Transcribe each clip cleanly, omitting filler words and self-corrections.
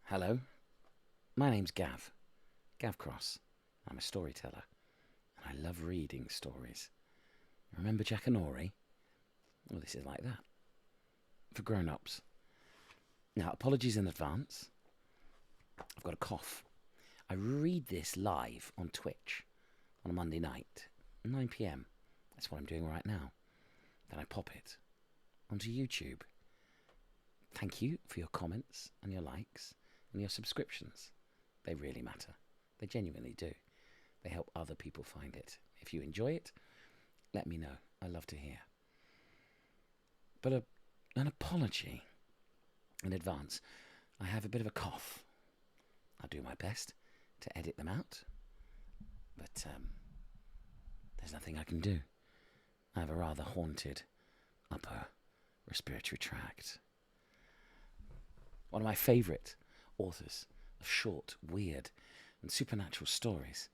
Hello, my name's Gav Cross. I'm a storyteller, and I love reading stories. Remember Jack and Ori? Well, this is like that, for grown-ups. Now, apologies in advance. I've got a cough. I read this live on Twitch on a Monday night, 9 p.m. That's what I'm doing right now. Then I pop it onto YouTube. Thank you for your comments and your likes and your subscriptions. They really matter. They genuinely do. They help other people find it. If you enjoy it, let me know. I love to hear. But an apology in advance. I have a bit of a cough. I'll do my best to edit them out. But there's nothing I can do. I have a rather haunted upper respiratory tract. One of my favourite authors of short, weird and supernatural stories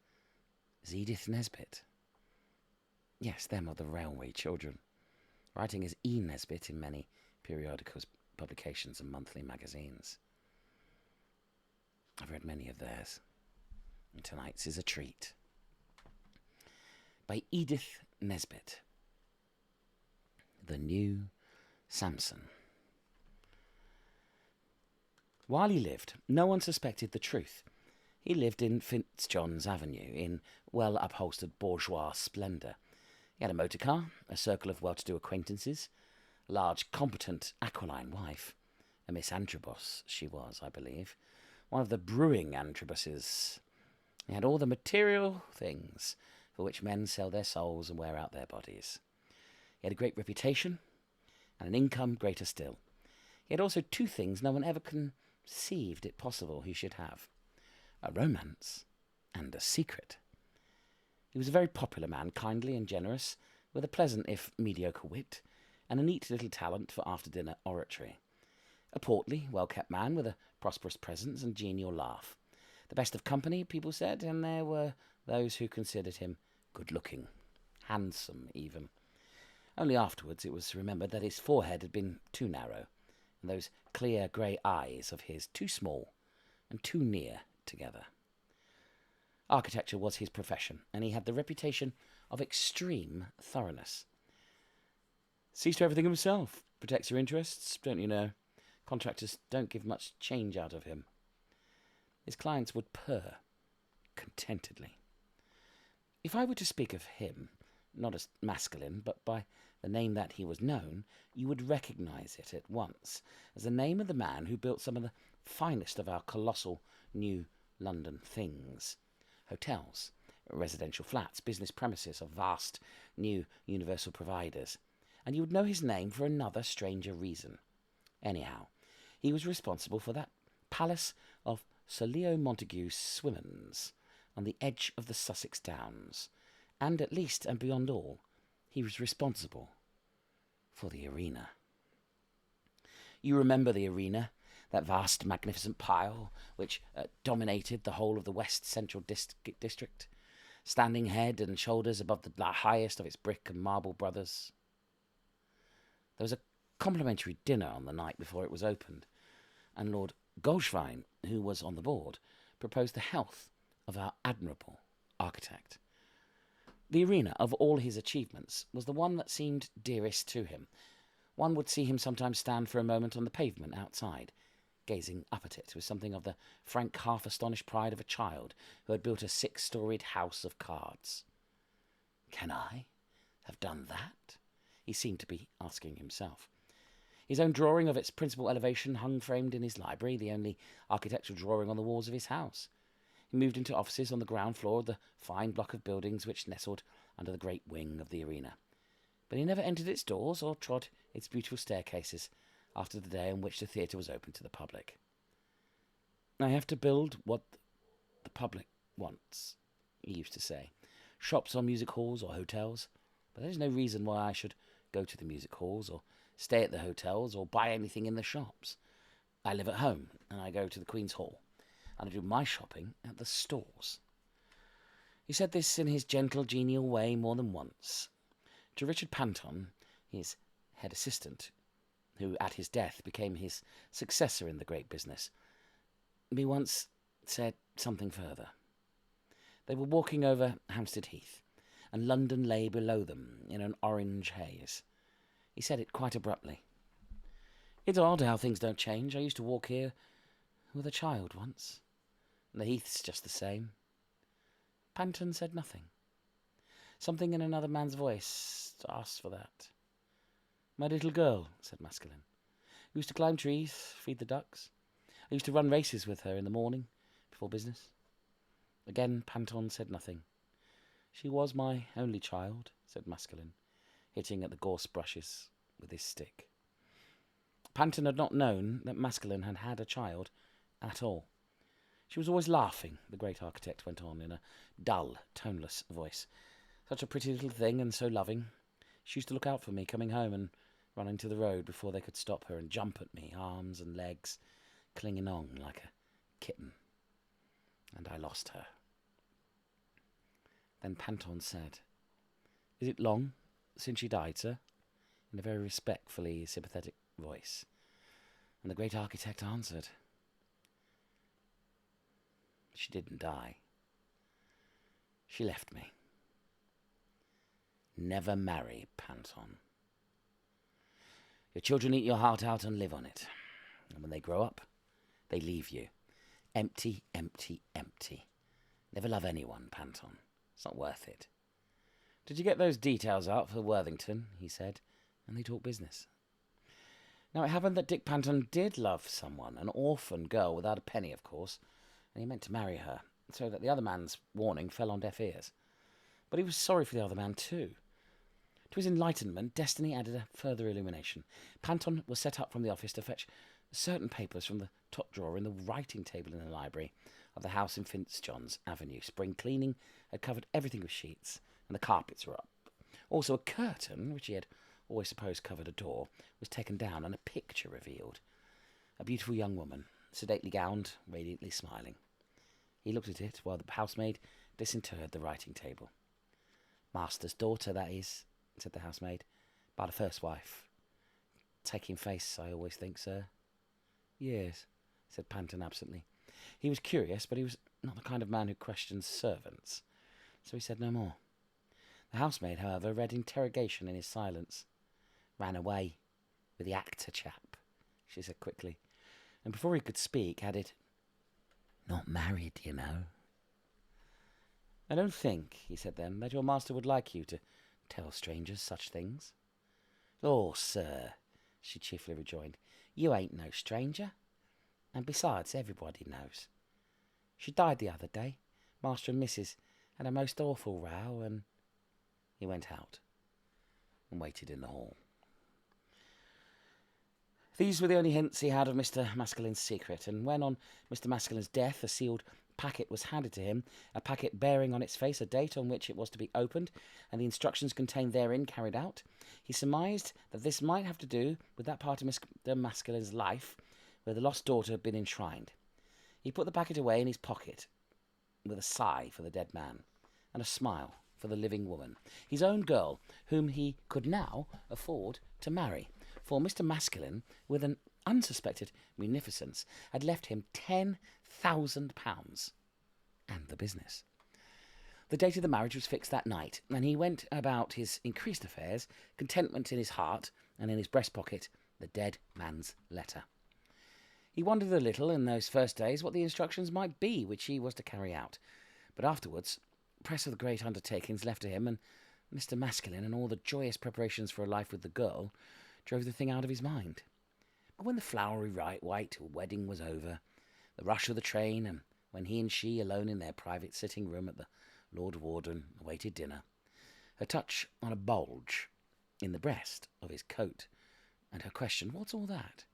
is Edith Nesbitt. Yes, them are the Railway Children, writing as E. Nesbitt in many periodicals, publications and monthly magazines. I've read many of theirs, and tonight's is a treat. By Edith Nesbitt. The New Samson. While he lived, no one suspected the truth. He lived in Fitzjohn's Avenue, in well-upholstered bourgeois splendour. He had a motor car, a circle of well-to-do acquaintances, a large, competent, aquiline wife, a Miss Antrobus she was, I believe, one of the brewing Antrobuses. He had all the material things for which men sell their souls and wear out their bodies. He had a great reputation, and an income greater still. He had also two things no one ever conceived it possible he should have: a romance and a secret. He was a very popular man, kindly and generous, with a pleasant if mediocre wit, and a neat little talent for after-dinner oratory. A portly, well-kept man with a prosperous presence and genial laugh. The best of company, people said, and there were those who considered him good-looking, handsome even. Only afterwards it was remembered that his forehead had been too narrow, and those clear grey eyes of his too small and too near together. Architecture was his profession, and he had the reputation of extreme thoroughness. Sees to everything himself, protects your interests, don't you know? Contractors don't give much change out of him. His clients would purr contentedly. If I were to speak of him, not as masculine, but by the name that he was known, you would recognise it at once as the name of the man who built some of the finest of our colossal new London things. Hotels, residential flats, business premises of vast new universal providers. And you would know his name for another stranger reason. Anyhow, he was responsible for that palace of Sir Leo Montague Swimmer's on the edge of the Sussex Downs, and at least and beyond all, he was responsible for the arena. You remember the arena, that vast, magnificent pile which dominated the whole of the West Central District, standing head and shoulders above the highest of its brick and marble brothers. There was a complimentary dinner on the night before it was opened, and Lord Goldschwein, who was on the board, proposed the health of our admirable architect. The arena, of all his achievements, was the one that seemed dearest to him. One would see him sometimes stand for a moment on the pavement outside, gazing up at it with something of the frank, half-astonished pride of a child who had built a 6-storied house of cards. Can I have done that? He seemed to be asking himself. His own drawing of its principal elevation hung framed in his library, the only architectural drawing on the walls of his house. He moved into offices on the ground floor of the fine block of buildings which nestled under the great wing of the arena. But he never entered its doors or trod its beautiful staircases after the day on which the theatre was open to the public. I have to build what the public wants, he used to say. Shops or music halls or hotels, but there is no reason why I should go to the music halls or stay at the hotels or buy anything in the shops. I live at home, and I go to the Queen's Hall, and I do my shopping at the stores. He said this in his gentle, genial way more than once. To Richard Panton, his head assistant, who at his death became his successor in the great business, we once said something further. They were walking over Hampstead Heath, and London lay below them in an orange haze. He said it quite abruptly. It's odd how things don't change. I used to walk here with a child once, and the Heath's just the same. Panton said nothing. Something in another man's voice asked for that. My little girl, said Masculine. We used to climb trees, feed the ducks. I used to run races with her in the morning, before business. Again, Panton said nothing. She was my only child, said Masculine, hitting at the gorse brushes with his stick. Panton had not known that Masculine had had a child at all. She was always laughing, the great architect went on in a dull, toneless voice. Such a pretty little thing and so loving. She used to look out for me coming home and run into the road before they could stop her and jump at me, arms and legs, clinging on like a kitten. And I lost her. Then Panton said, Is it long since she died, sir? In a very respectfully sympathetic voice. And the great architect answered, She didn't die. She left me. Never marry, Panton. Your children eat your heart out and live on it. And when they grow up, they leave you. Empty, empty, empty. Never love anyone, Panton. It's not worth it. Did you get those details out for Worthington? He said, and they talked business. Now it happened that Dick Panton did love someone, an orphan girl without a penny, of course, and he meant to marry her, so that the other man's warning fell on deaf ears. But he was sorry for the other man too. To his enlightenment, destiny added a further illumination. Panton was set up from the office to fetch certain papers from the top drawer in the writing table in the library of the house in Fitzjohn's Avenue. Spring cleaning had covered everything with sheets, and the carpets were up. Also a curtain, which he had always supposed covered a door, was taken down, and a picture revealed. A beautiful young woman, sedately gowned, radiantly smiling. He looked at it while the housemaid disinterred the writing table. Master's daughter, that is, said the housemaid, by the first wife. Taking face, I always think, sir. Yes, said Panton absently. He was curious, but he was not the kind of man who questions servants, so he said no more. The housemaid, however, read interrogation in his silence. Ran away with the actor chap, she said quickly, and before he could speak, added, Not married, you know. I don't think, he said then, that your master would like you to tell strangers such things. Oh, sir, she cheerfully rejoined, you ain't no stranger. And besides, everybody knows. She died the other day. Master and Mrs. had a most awful row, and he went out and waited in the hall. These were the only hints he had of Mr. Masculine's secret, and when on Mr. Masculine's death a sealed packet was handed to him, a packet bearing on its face a date on which it was to be opened, and the instructions contained therein carried out, he surmised that this might have to do with that part of Mr. Masculine's life where the lost daughter had been enshrined. He put the packet away in his pocket, with a sigh for the dead man, and a smile for the living woman, his own girl, whom he could now afford to marry, for Mr. Masculine, with an unsuspected munificence, had left him £10,000 and the business. The date of the marriage was fixed that night, and he went about his increased affairs, contentment in his heart, and in his breast pocket the dead man's letter. He wondered a little in those first days what the instructions might be which he was to carry out, but afterwards, press of the great undertakings left to him, and Mr. Masculine and all the joyous preparations for a life with the girl drove the thing out of his mind. But when the flowery white wedding was over, the rush of the train, and when he and she, alone in their private sitting room at the Lord Warden, awaited dinner, her touch on a bulge in the breast of his coat, and her question, "What's all that?"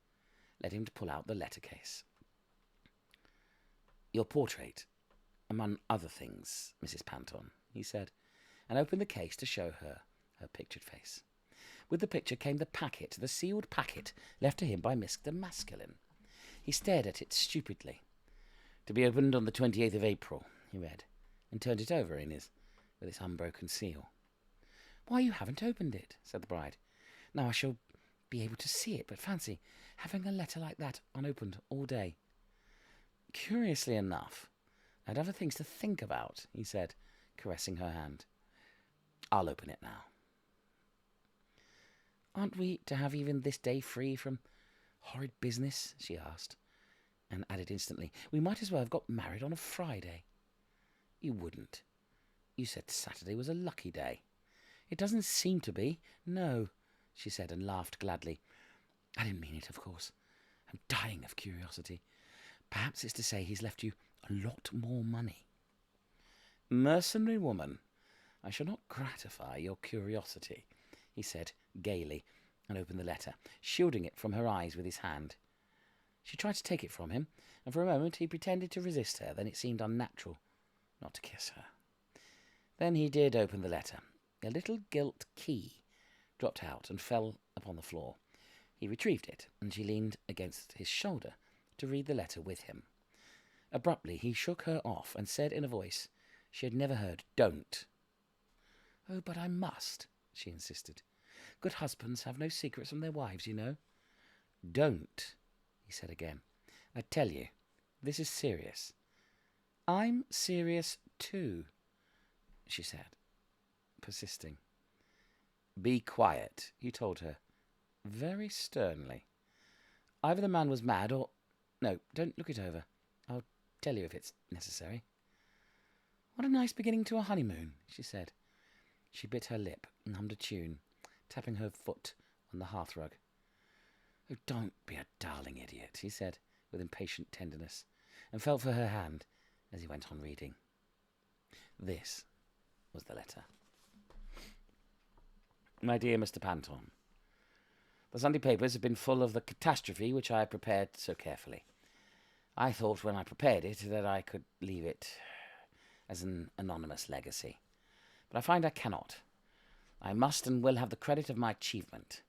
led him to pull out the letter case. "Your portrait, among other things, Mrs. Panton," he said, and opened the case to show her pictured face. With the picture came the packet, the sealed packet left to him by Mr. Masculine. He stared at it stupidly. "To be opened on the 28th of April," he read, and turned it over with its unbroken seal. "Why, you haven't opened it," said the bride. "Now I shall be able to see it, but fancy having a letter like that unopened all day." Curiously enough, I had other things to think about, he said, caressing her hand. I'll open it now. Aren't we to have even this day free from horrid business? She asked, and added instantly, we might as well have got married on a Friday. You wouldn't. You said Saturday was a lucky day. It doesn't seem to be. No, she said, and laughed gladly. I didn't mean it, of course. I'm dying of curiosity. Perhaps it's to say he's left you a lot more money. Mercenary woman, I shall not gratify your curiosity, he said gaily, and opened the letter, shielding it from her eyes with his hand. She tried to take it from him, and for a moment he pretended to resist her. Then it seemed unnatural not to kiss her. Then he did open the letter. A little gilt key dropped out and fell upon the floor. He retrieved it, and she leaned against his shoulder to read the letter with him. Abruptly he shook her off and said in a voice she had never heard, "Don't." "Oh, but I must," she insisted. "Good husbands have no secrets from their wives, you know." "Don't," he said again. "I tell you, this is serious." "I'm serious too," she said, persisting. "Be quiet," he told her, very sternly. Either the man was mad or... No, don't look it over. I'll tell you if it's necessary. "What a nice beginning to a honeymoon," she said. She bit her lip and hummed a tune, tapping her foot on the hearthrug. "Oh, don't be a darling idiot," he said with impatient tenderness, and felt for her hand as he went on reading. This was the letter. My dear Mr. Panton, the Sunday papers have been full of the catastrophe which I prepared so carefully. I thought when I prepared it that I could leave it as an anonymous legacy. But I find I cannot. I must and will have the credit of my achievement.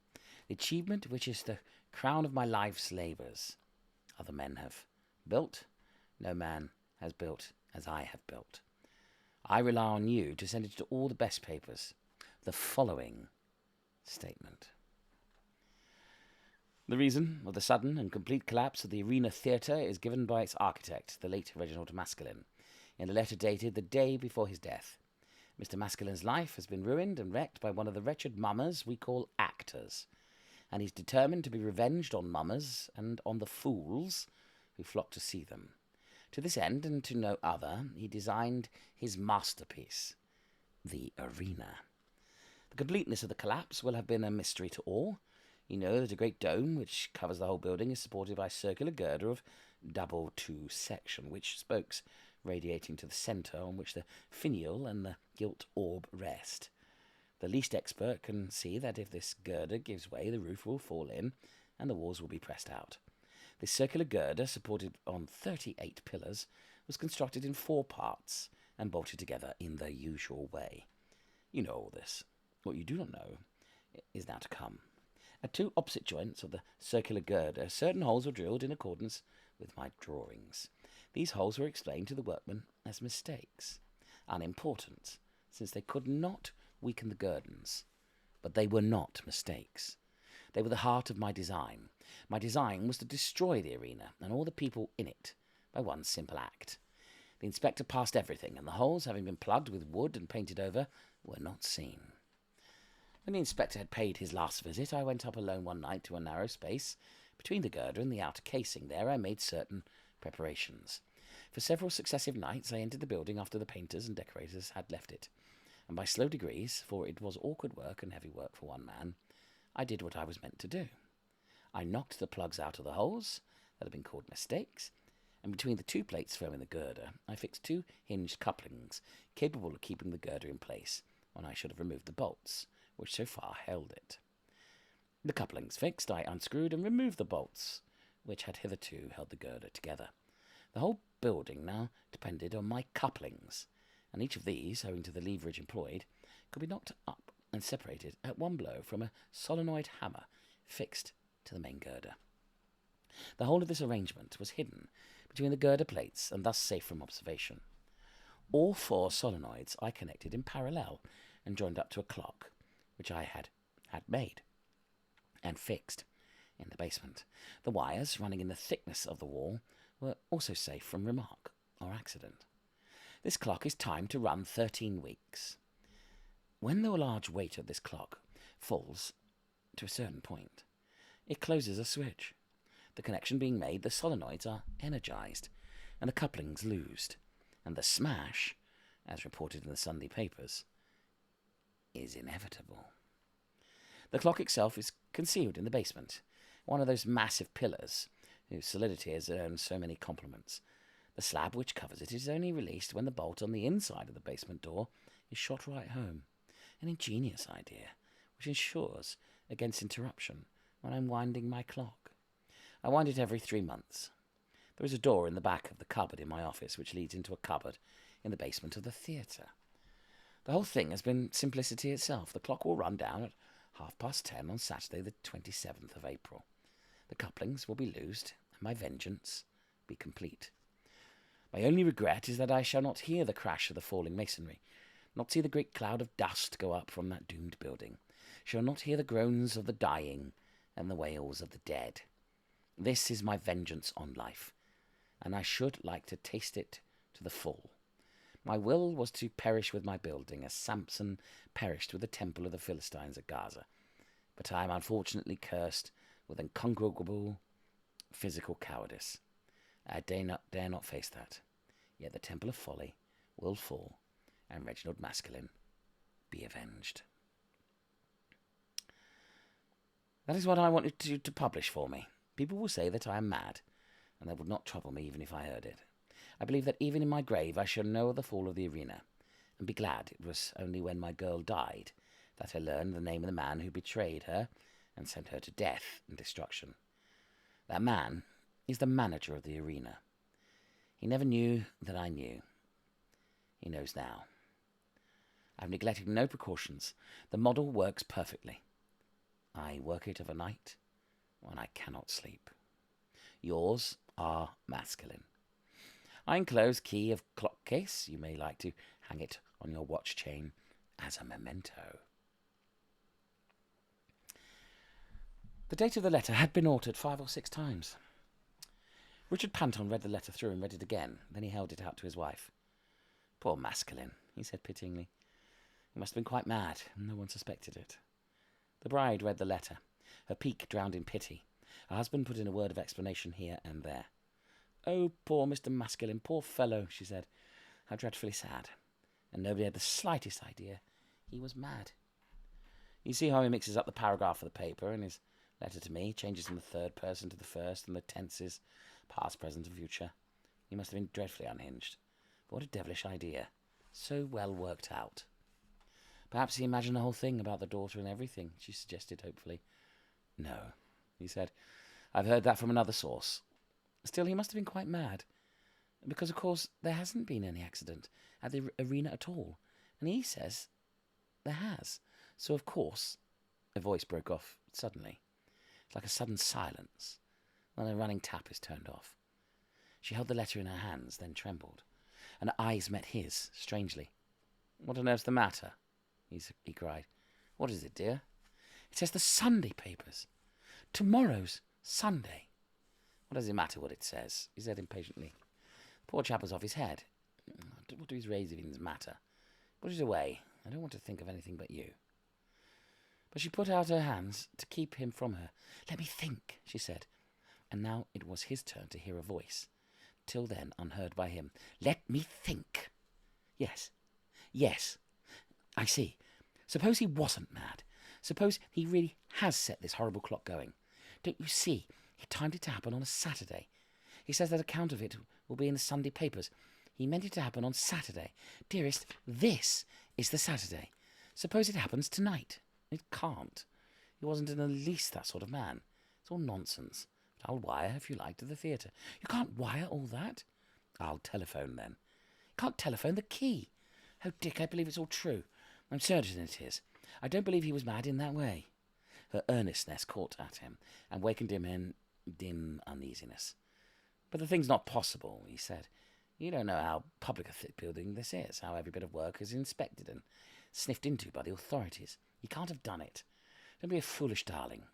The achievement which is the crown of my life's labours. Other men have built. No man has built as I have built. I rely on you to send it to all the best papers. The following statement. The reason of the sudden and complete collapse of the Arena Theatre is given by its architect, the late Reginald Maskelyne, in a letter dated the day before his death. Mr. Maskelyne's life has been ruined and wrecked by one of the wretched mummers we call actors, and he's determined to be revenged on mummers and on the fools who flock to see them. To this end, and to no other, he designed his masterpiece, the Arena. The completeness of the collapse will have been a mystery to all. You know that a great dome, which covers the whole building, is supported by a circular girder of double two section, which spokes radiating to the centre, on which the finial and the gilt orb rest. The least expert can see that if this girder gives way, the roof will fall in, and the walls will be pressed out. This circular girder, supported on 38 pillars, was constructed in 4 parts, and bolted together in the usual way. You know all this. What you do not know is now to come. At 2 opposite joints of the circular girder, certain holes were drilled in accordance with my drawings. These holes were explained to the workmen as mistakes, unimportant, since they could not weaken the girders. But they were not mistakes. They were the heart of my design. My design was to destroy the arena and all the people in it by one simple act. The inspector passed everything, and the holes, having been plugged with wood and painted over, were not seen. When the inspector had paid his last visit, I went up alone one night to a narrow space between the girder and the outer casing. There I made certain preparations. For several successive nights I entered the building after the painters and decorators had left it, and by slow degrees, for it was awkward work and heavy work for one man, I did what I was meant to do. I knocked the plugs out of the holes that had been called mistakes, and between the 2 plates forming the girder, I fixed 2 hinged couplings, capable of keeping the girder in place when I should have removed the bolts, which so far held it. The couplings fixed, I unscrewed and removed the bolts, which had hitherto held the girder together. The whole building now depended on my couplings, and each of these, owing to the leverage employed, could be knocked up and separated at one blow from a solenoid hammer fixed to the main girder. The whole of this arrangement was hidden between the girder plates and thus safe from observation. All 4 solenoids I connected in parallel and joined up to a clock, which I had made and fixed in the basement. The wires, running in the thickness of the wall, were also safe from remark or accident. This clock is timed to run 13 weeks. When the large weight of this clock falls to a certain point, it closes a switch. The connection being made, the solenoids are energized, and the couplings loosed, and the smash, as reported in the Sunday papers, is inevitable. The clock itself is concealed in the basement, one of those massive pillars whose solidity has earned so many compliments. The slab which covers it is only released when the bolt on the inside of the basement door is shot right home. An ingenious idea, which ensures against interruption when I'm winding my clock. I wind it every 3 months. There is a door in the back of the cupboard in my office which leads into a cupboard in the basement of the theatre. The whole thing has been simplicity itself. The clock will run down at 10:30 on Saturday the 27th of April. The couplings will be loosed, and my vengeance be complete. My only regret is that I shall not hear the crash of the falling masonry, not see the great cloud of dust go up from that doomed building, shall not hear the groans of the dying and the wails of the dead. This is my vengeance on life, and I should like to taste it to the full. My will was to perish with my building, as Samson perished with the temple of the Philistines at Gaza. But I am unfortunately cursed with incongruable physical cowardice. I dare not face that. Yet the temple of folly will fall, and Reginald Masculine be avenged. That is what I wanted to publish for me. People will say that I am mad, and that would not trouble me even if I heard it. I believe that even in my grave I shall know of the fall of the arena, and be glad it was only when my girl died that I learned the name of the man who betrayed her and sent her to death and destruction. That man is the manager of the arena. He never knew that I knew. He knows now. I've neglected no precautions. The model works perfectly. I work it of a night when I cannot sleep. Yours are masculine. I enclose key of clock case. You may like to hang it on your watch chain as a memento. The date of the letter had been altered 5 or 6 times. Richard Panton read the letter through and read it again. Then he held it out to his wife. Poor masculine, he said pityingly. He must have been quite mad, and no one suspected it. The bride read the letter, her pique drowned in pity. Her husband put in a word of explanation here and there. "Oh, poor Mr. Masculine, poor fellow," she said. "How dreadfully sad." And nobody had the slightest idea he was mad. You see how he mixes up the paragraph of the paper, and his letter to me changes from the third person to the first, and the tenses, past, present, and future. He must have been dreadfully unhinged. But what a devilish idea. So well worked out. Perhaps he imagined the whole thing about the daughter and everything, she suggested hopefully. No, he said. I've heard that from another source. Still, he must have been quite mad. Because, of course, there hasn't been any accident at the arena at all. And he says there has. So, of course, a voice broke off suddenly. It's like a sudden silence when a running tap is turned off. She held the letter in her hands, then trembled, and her eyes met his, strangely. "What on earth's the matter?" he cried. "What is it, dear?" "It says the Sunday papers. Tomorrow's Sunday." "What does it matter what it says?" he said impatiently. The poor chap was off his head. "What do his ravings matter? Put it away. I don't want to think of anything but you." But she put out her hands to keep him from her. "Let me think," she said. And now it was his turn to hear a voice, till then unheard by him. "Let me think. Yes, I see. Suppose he wasn't mad. Suppose he really has set this horrible clock going. Don't you see? He timed it to happen on a Saturday. He says that account of it will be in the Sunday papers. He meant it to happen on Saturday. Dearest, this is the Saturday. Suppose it happens tonight. It can't. He wasn't in the least that sort of man. It's all nonsense. But I'll wire, if you like, to the theatre." "You can't wire all that." "I'll telephone, then." "You can't telephone the key." "Oh, Dick, I believe it's all true. I'm certain it is. I don't believe he was mad in that way." Her earnestness caught at him, and wakened him in dim uneasiness. "But the thing's not possible," he said. "You don't know how public a building this is, how every bit of work is inspected and sniffed into by the authorities. He can't have done it. Don't be a foolish darling.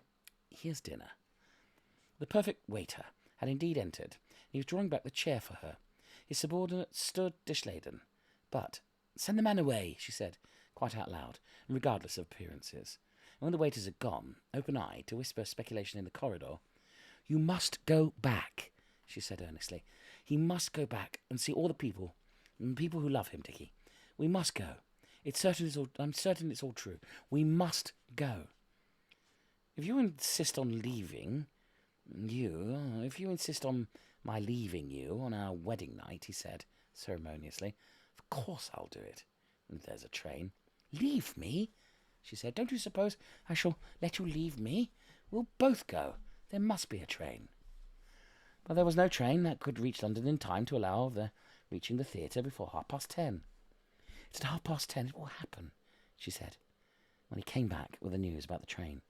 Here's dinner." The perfect waiter had indeed entered, and he was drawing back the chair for her. His subordinate stood disladen. "But send the man away," she said, quite out loud, and regardless of appearances. And when the waiters had gone, open-eyed, to whisper speculation in the corridor, "You must go back," she said earnestly. "He must go back and see all the people who love him, Dickie. We must go. I'm certain it's all true. We must go. If you insist on my leaving you on our wedding night," he said ceremoniously, "of course I'll do it. If there's a train." "Leave me?" she said. "Don't you suppose I shall let you leave me? We'll both go. There must be a train." But there was no train that could reach London in time to allow of their reaching the theatre before 10:30. "It's at 10:30. It will happen," she said, when he came back with the news about the train.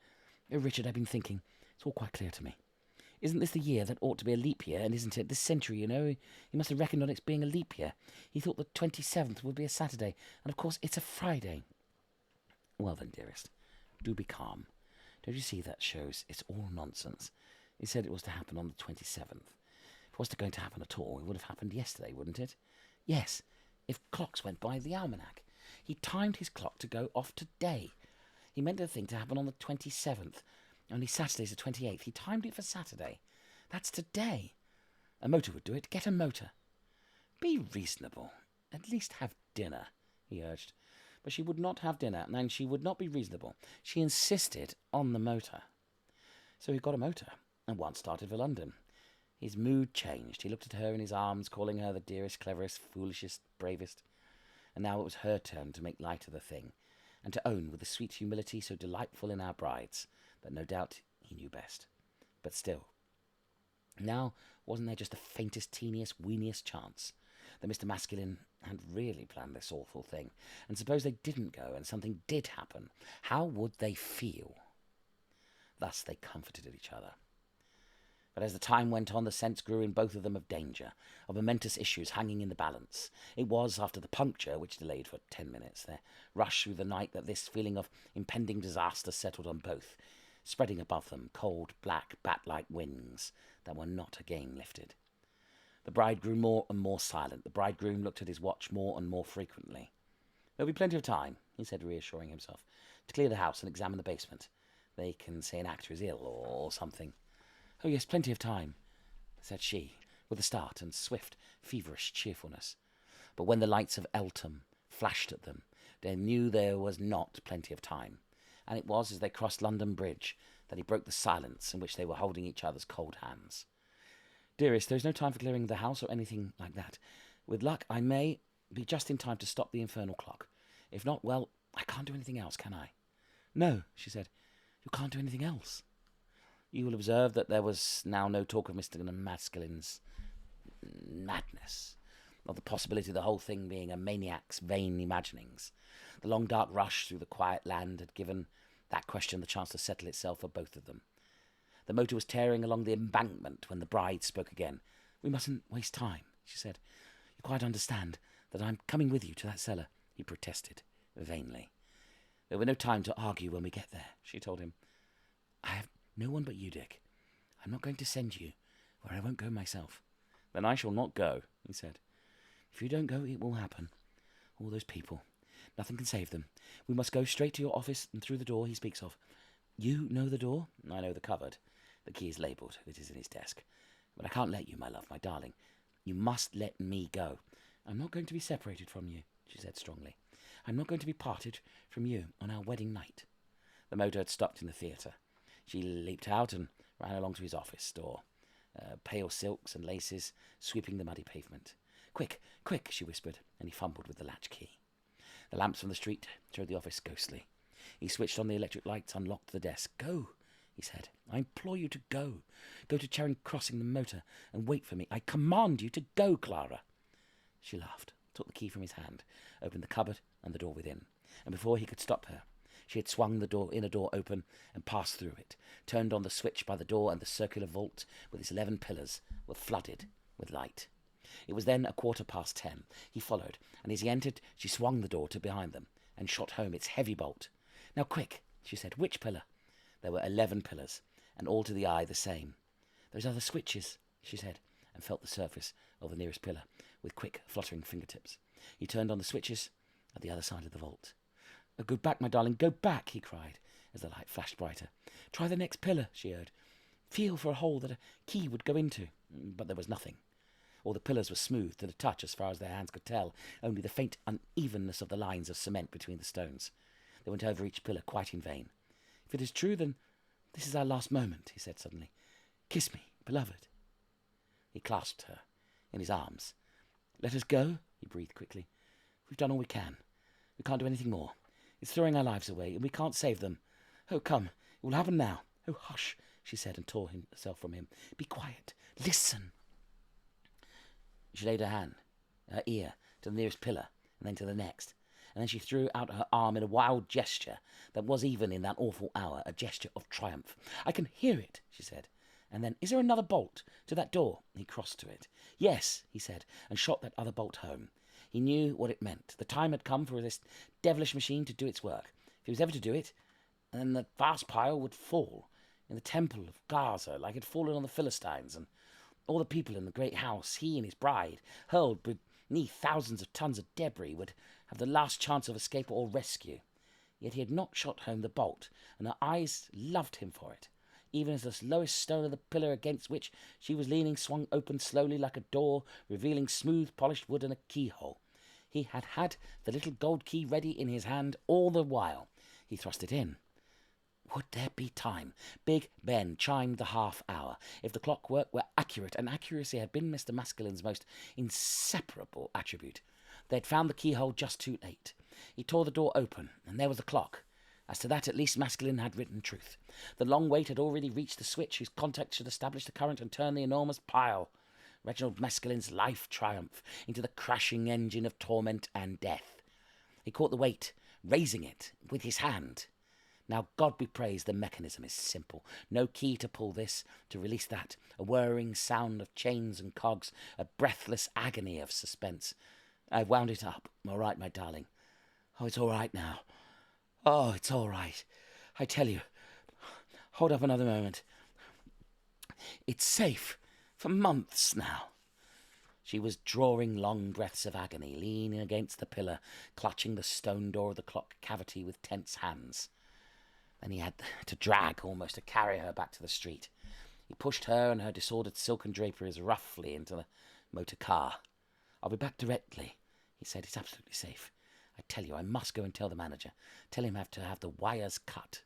"Oh, Richard, I've been thinking. It's all quite clear to me. Isn't this the year that ought to be a leap year? And isn't it? This century, you know. He must have reckoned on its being a leap year. He thought the 27th would be a Saturday, and of course it's a Friday." "Well then, dearest, do be calm. Don't you see that shows it's all nonsense? He said it was to happen on the 27th. If it was going to happen at all, it would have happened yesterday, wouldn't it?" "Yes, if clocks went by the almanac. He timed his clock to go off today. He meant the thing to happen on the 27th. Only Saturday's the 28th. He timed it for Saturday. That's today. A motor would do it. Get a motor." "Be reasonable. At least have dinner," he urged. But she would not have dinner, and she would not be reasonable. She insisted on the motor. So he got a motor, and once started for London. His mood changed. He looked at her in his arms, calling her the dearest, cleverest, foolishest, bravest. And now it was her turn to make light of the thing, and to own with the sweet humility so delightful in our brides, that no doubt he knew best. But still, now wasn't there just the faintest, teeniest, weeniest chance that Mr. Masculine had really planned this awful thing? And suppose they didn't go, and something did happen, how would they feel? Thus they comforted each other. But as the time went on, the sense grew in both of them of danger, of momentous issues hanging in the balance. It was after the puncture, which delayed for 10 minutes, their rush through the night, that this feeling of impending disaster settled on both, spreading above them cold, black, bat-like wings that were not again lifted. The bride grew more and more silent. The bridegroom looked at his watch more and more frequently. "There'll be plenty of time," he said, reassuring himself, "to clear the house and examine the basement. They can say an actor is ill or something." "Oh, yes, plenty of time," said she, with a start and swift, feverish cheerfulness. But when the lights of Eltham flashed at them, they knew there was not plenty of time, and it was as they crossed London Bridge that he broke the silence in which they were holding each other's cold hands. "Dearest, there is no time for clearing the house or anything like that. With luck, I may be just in time to stop the infernal clock. If not, well, I can't do anything else, can I?" "No," she said, "you can't do anything else." You will observe that there was now no talk of Mr. Masculine's madness, of the possibility of the whole thing being a maniac's vain imaginings. The long dark rush through the quiet land had given that question the chance to settle itself for both of them. The motor was tearing along the embankment when the bride spoke again. "We mustn't waste time," she said. "You quite understand that I'm coming with you to that cellar," he protested, vainly. "There will be no time to argue when we get there," she told him. "I have no one but you, Dick. I'm not going to send you where I won't go myself." "Then I shall not go," he said. "If you don't go, it will happen. All those people. Nothing can save them. We must go straight to your office and through the door he speaks of. You know the door?" "I know the cupboard. The key is labelled. It is in his desk. But I can't let you, my love, my darling. You must let me go." "I'm not going to be separated from you," she said strongly. "I'm not going to be parted from you on our wedding night." The motor had stopped in the theatre. She leaped out and ran along to his office door, pale silks and laces sweeping the muddy pavement. "Quick, quick," she whispered, and he fumbled with the latch key. The lamps from the street showed the office ghostly. He switched on the electric lights, unlocked the desk. "Go," he said. "I implore you to go. Go to Charing Cross in the motor and wait for me. I command you to go, Clara." She laughed, took the key from his hand, opened the cupboard and the door within, and before he could stop her, she had swung the inner door open and passed through it, turned on the switch by the door, and the circular vault with its 11 pillars were flooded with light. It was then 10:15. He followed, and as he entered, she swung the door to behind them and shot home its heavy bolt. "Now quick," she said. "Which pillar?" There were 11 pillars, and all to the eye the same. "Those other switches," she said, and felt the surface of the nearest pillar with quick, fluttering fingertips. He turned on the switches at the other side of the vault. "Oh, go back, my darling, go back," he cried, as the light flashed brighter. "Try the next pillar," she urged. "Feel for a hole that a key would go into." But there was nothing. All the pillars were smooth to the touch as far as their hands could tell, only the faint unevenness of the lines of cement between the stones. They went over each pillar quite in vain. "If it is true, then this is our last moment," he said suddenly. "Kiss me, beloved." He clasped her in his arms. "Let us go," he breathed quickly. "We've done all we can. We can't do anything more. It's throwing our lives away, and we can't save them. Oh, come, it will happen now." "Oh, hush," she said, and tore herself from him. "Be quiet. Listen." She laid her ear, to the nearest pillar, and then to the next, and then she threw out her arm in a wild gesture that was, even in that awful hour, a gesture of triumph. "I can hear it," she said. And then, "Is there another bolt to that door?" He crossed to it. "Yes," he said, and shot that other bolt home. He knew what it meant. The time had come for this devilish machine to do its work. If he was ever to do it, and then the vast pile would fall in the temple of Gaza like it had fallen on the Philistines, and all the people in the great house, he and his bride, hurled beneath thousands of tons of debris, would have the last chance of escape or rescue. Yet he had not shot home the bolt, and her eyes loved him for it, even as the lowest stone of the pillar against which she was leaning swung open slowly like a door, revealing smooth polished wood and a keyhole. He had had the little gold key ready in his hand all the while. He thrust it in. Would there be time? Big Ben chimed the half-hour. If the clockwork were accurate, and accuracy had been Mr. Maskelyne's most inseparable attribute, they had found the keyhole just too late. He tore the door open, and there was the clock. As to that, at least Maskelyne had written truth. The long wait had already reached the switch whose contact should establish the current and turn the enormous pile, Reginald Maskelyne's life triumph, into the crashing engine of torment and death. He caught the weight, raising it with his hand. Now, God be praised, the mechanism is simple. No key to pull this, to release that. A whirring sound of chains and cogs, a breathless agony of suspense. I've wound it up. All right, my darling. Oh, it's all right now. Oh, it's all right. I tell you. Hold up another moment. It's safe for months now. She was drawing long breaths of agony, leaning against the pillar, clutching the stone door of the clock cavity with tense hands. Then he had to drag, almost to carry her back to the street. He pushed her and her disordered silken draperies roughly into the motor car. "I'll be back directly," he said. "It's absolutely safe. I tell you, I must go and tell the manager. Tell him I have to have the wires cut."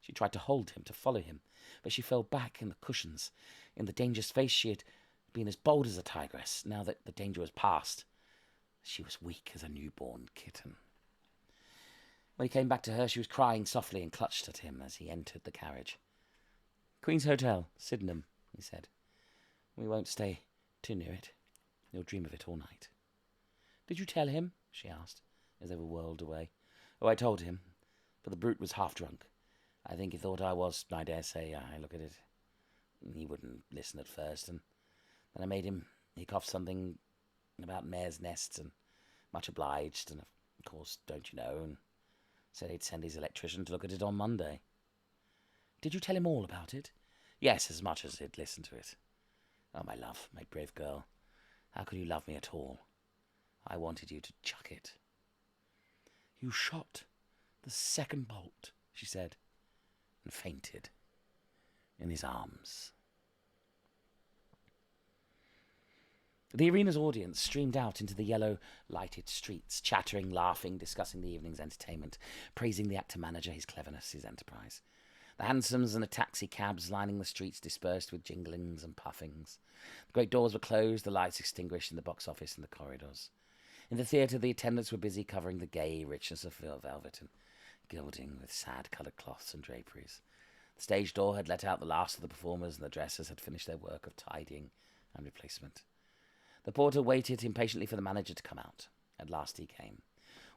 She tried to hold him, to follow him, but she fell back in the cushions. In the dangerous face she had been as bold as a tigress. Now that the danger was past, she was weak as a newborn kitten. When he came back to her, she was crying softly and clutched at him as he entered the carriage. "Queen's Hotel, Sydenham," he said. "We won't stay too near it. You'll dream of it all night." "Did you tell him?" she asked, as they were whirled away. "Oh, I told him, but the brute was half drunk. I think he thought I was, I dare say. I look at it. He wouldn't listen at first, and then I made him hick off something about mare's nests, and much obliged, and of course, don't you know, and said he'd send his electrician to look at it on Monday." "Did you tell him all about it?" "Yes, as much as he'd listen to it. Oh, my love, my brave girl, how could you love me at all? I wanted you to chuck it." "You shot the second bolt," she said, and fainted in his arms. The arena's audience streamed out into the yellow-lighted streets, chattering, laughing, discussing the evening's entertainment, praising the actor-manager, his cleverness, his enterprise. The hansoms and the taxi-cabs lining the streets dispersed with jinglings and puffings. The great doors were closed, the lights extinguished in the box office and the corridors. In the theatre, the attendants were busy covering the gay richness of velvet and gilding with sad-coloured cloths and draperies. The stage door had let out the last of the performers, and the dressers had finished their work of tidying and replacement. The porter waited impatiently for the manager to come out. At last he came,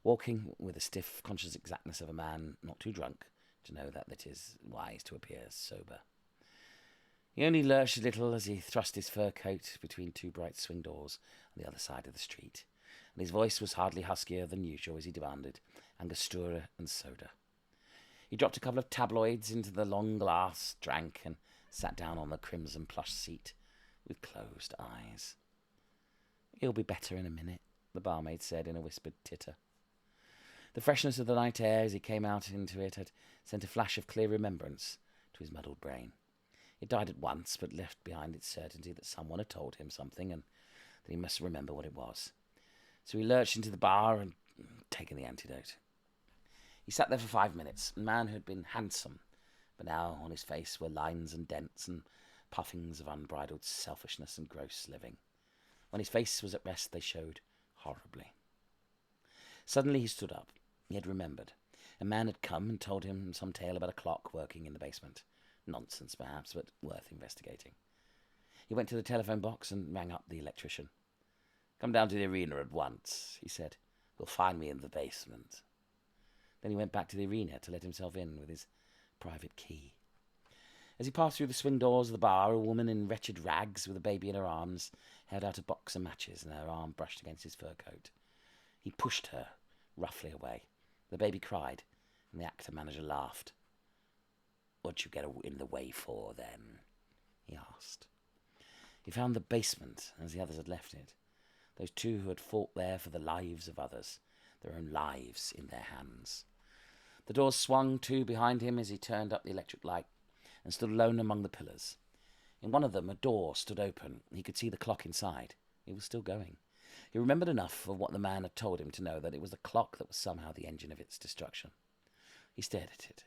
walking with the stiff, conscious exactness of a man not too drunk to know that it is wise to appear sober. He only lurched a little as he thrust his fur coat between two bright swing doors on the other side of the street, and his voice was hardly huskier than usual as he demanded Angostura and soda. He dropped a couple of tabloids into the long glass, drank, and sat down on the crimson plush seat with closed eyes. "He'll be better in a minute," the barmaid said in a whispered titter. The freshness of the night air as he came out into it had sent a flash of clear remembrance to his muddled brain. It died at once, but left behind its certainty that someone had told him something and that he must remember what it was. So he lurched into the bar and taken the antidote. He sat there for 5 minutes, a man who had been handsome, but now on his face were lines and dents and puffings of unbridled selfishness and gross living. When his face was at rest, they showed horribly. Suddenly he stood up. He had remembered. A man had come and told him some tale about a clock working in the basement. Nonsense, perhaps, but worth investigating. He went to the telephone box and rang up the electrician. "Come down to the arena at once," he said. "You'll find me in the basement." Then he went back to the arena to let himself in with his private key. As he passed through the swing doors of the bar, a woman in wretched rags with a baby in her arms held out a box of matches and her arm brushed against his fur coat. He pushed her roughly away. The baby cried, and the actor manager laughed. "What'd you get in the way for, then?" he asked. He found the basement as the others had left it. Those two who had fought there for the lives of others, their own lives in their hands. The doors swung to behind him as he turned up the electric light and stood alone among the pillars. In one of them, a door stood open. He could see the clock inside. It was still going. He remembered enough of what the man had told him to know that it was the clock that was somehow the engine of its destruction. He stared at it.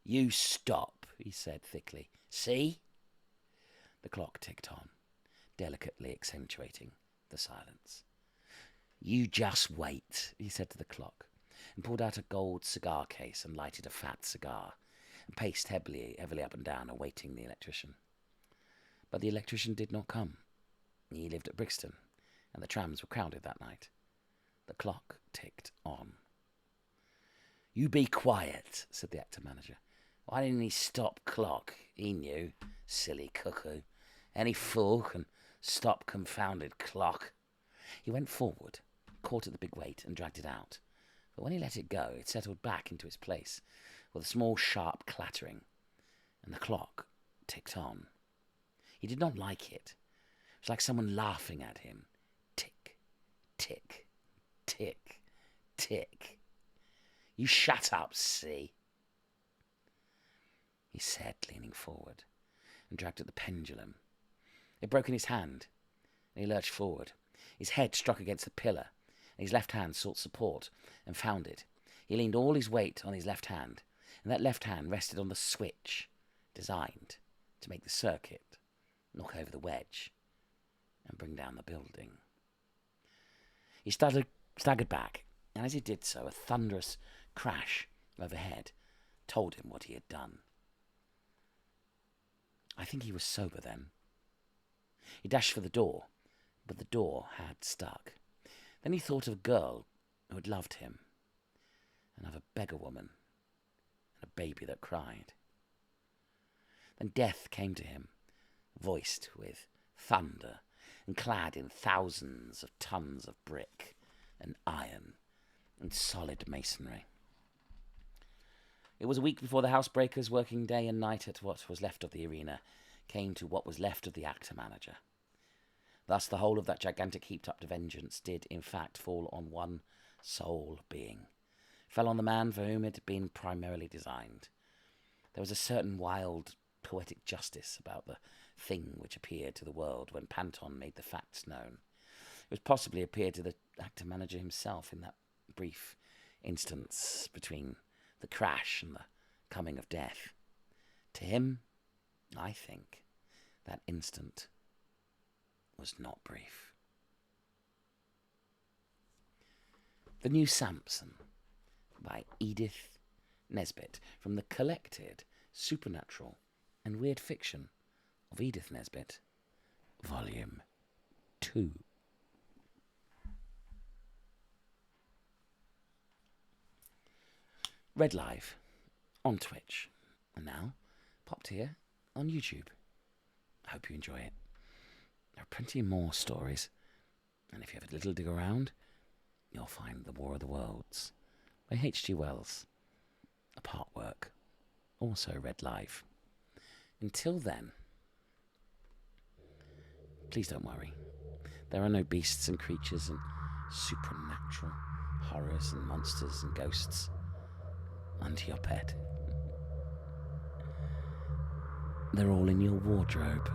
"You stop," he said thickly. "See?" The clock ticked on, delicately accentuating the silence. "You just wait," he said to the clock, and pulled out a gold cigar case and lighted a fat cigar, and paced heavily up and down, awaiting the electrician. But the electrician did not come. He lived at Brixton, and the trams were crowded that night. The clock ticked on. "You be quiet," said the actor manager. "Why didn't he stop clock? He knew. Silly cuckoo. Any fool can stop confounded clock." He went forward, caught at the big weight, and dragged it out. But when he let it go, it settled back into its place, with a small, sharp clattering, and the clock ticked on. He did not like it. It was like someone laughing at him. Tick, tick, tick, tick. "You shut up, see?" he said, leaning forward, and dragged at the pendulum. It broke in his hand, and he lurched forward. His head struck against the pillar, and his left hand sought support, and found it. He leaned all his weight on his left hand, and that left hand rested on the switch, designed to make the circuit, knock over the wedge, and bring down the building. He staggered back, and as he did so, a thunderous crash overhead told him what he had done. I think he was sober then. He dashed for the door, but the door had stuck. Then he thought of a girl who had loved him, and of a beggar woman, and a baby that cried. Then death came to him, voiced with thunder, and clad in thousands of tons of brick and iron and solid masonry. It was a week before the housebreakers, working day and night at what was left of the arena, came to what was left of the actor manager. Thus the whole of that gigantic heaped-up vengeance did, in fact, fall on one sole being. Fell on the man for whom it had been primarily designed. There was a certain wild, poetic justice about the thing which appeared to the world when Panton made the facts known. It was possibly appeared to the actor manager himself in that brief instance between the crash and the coming of death. To him, I think, that instant was not brief. The New Samson by Edith Nesbitt, from the collected supernatural and weird fiction of Edith Nesbitt, Volume 2. Read live on Twitch, and now popped here on YouTube. I hope you enjoy it. There are plenty more stories, and if you have a little dig around, you'll find The War of the Worlds by H.G. Wells, a part work, also read live. Until then, Please don't worry. There are no beasts and creatures and supernatural horrors and monsters and ghosts under your bed. They're all in your wardrobe.